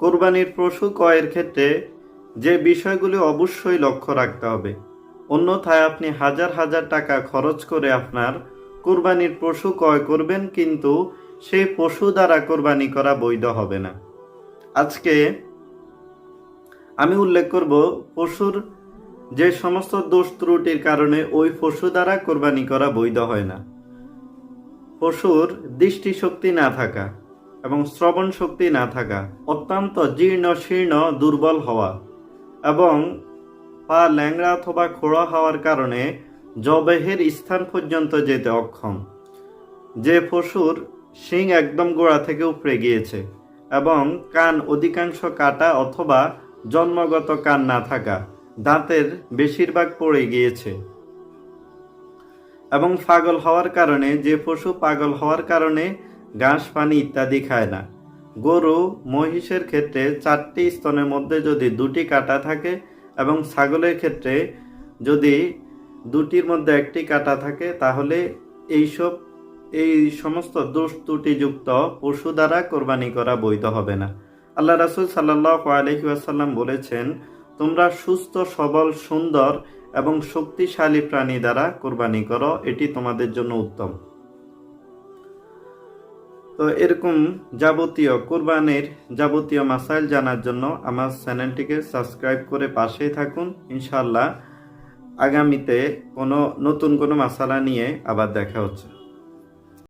কোরবানির পশু ক্রয়ের ক্ষেত্রে যে বিষয়গুলি অবশ্যই লক্ষ্য রাখতে হবে, অন্যথায় আপনি হাজার হাজার টাকা খরচ করে আপনার কোরবানির পশু ক্রয় করবেন, কিন্তু সেই পশু দ্বারা কোরবানি করা বৈধ হবে না। আজকে আমি উল্লেখ করব পশুর যে সমস্ত দোষ ত্রুটির কারণে ওই পশু দ্বারা কোরবানি করা বৈধ হয় না। পশুর দৃষ্টিশক্তি না থাকা এবং শ্রবণ শক্তি না থাকা, অত্যন্ত জীর্ণ শীর্ণ দুর্বল হওয়া এবং পা ল্যাংড়া অথবা খোড়া হওয়ার কারণে জবেহের স্থান পর্যন্ত যেতে অক্ষম, যে পশুর শিং একদম গোড়া থেকে উপড়ে গিয়েছে এবং কান অধিকাংশ কাটা অথবা জন্মগত কান না থাকা, দাঁতের বেশিরভাগ পড়ে গিয়েছে এবং পাগল হওয়ার কারণে, যে পশু পাগল হওয়ার কারণে ঘাস পানি ইত্যাদি খায় না। গরু মহিষের ক্ষেত্রে 4টি স্তনের মধ্যে যদি 2টি কাটা থাকে এবং ছাগলের ক্ষেত্রে যদি 2টির মধ্যে 1টি কাটা থাকে, তাহলে এই সমস্ত দোষ ত্রুটিযুক্ত পশু দ্বারা কোরবানি করা বৈধ হবে না। আল্লাহ রাসূল সাল্লাল্লাহু আলাইহি ওয়াসাল্লাম বলেছেন, তোমরা সুস্থ সবল সুন্দর এবং শক্তিশালী প্রাণী দ্বারা কোরবানি করো, এটি তোমাদের জন্য উত্তম। তো এরকম যাবতীয় কোরবানির যাবতীয় মাসাইল জানার জন্য আমার চ্যানেলটিকে সাবস্ক্রাইব করে পাশেই থাকুন। ইনশাআল্লাহ আগামীতে নতুন কোনো মাসালা নিয়ে আবার দেখা হচ্ছে।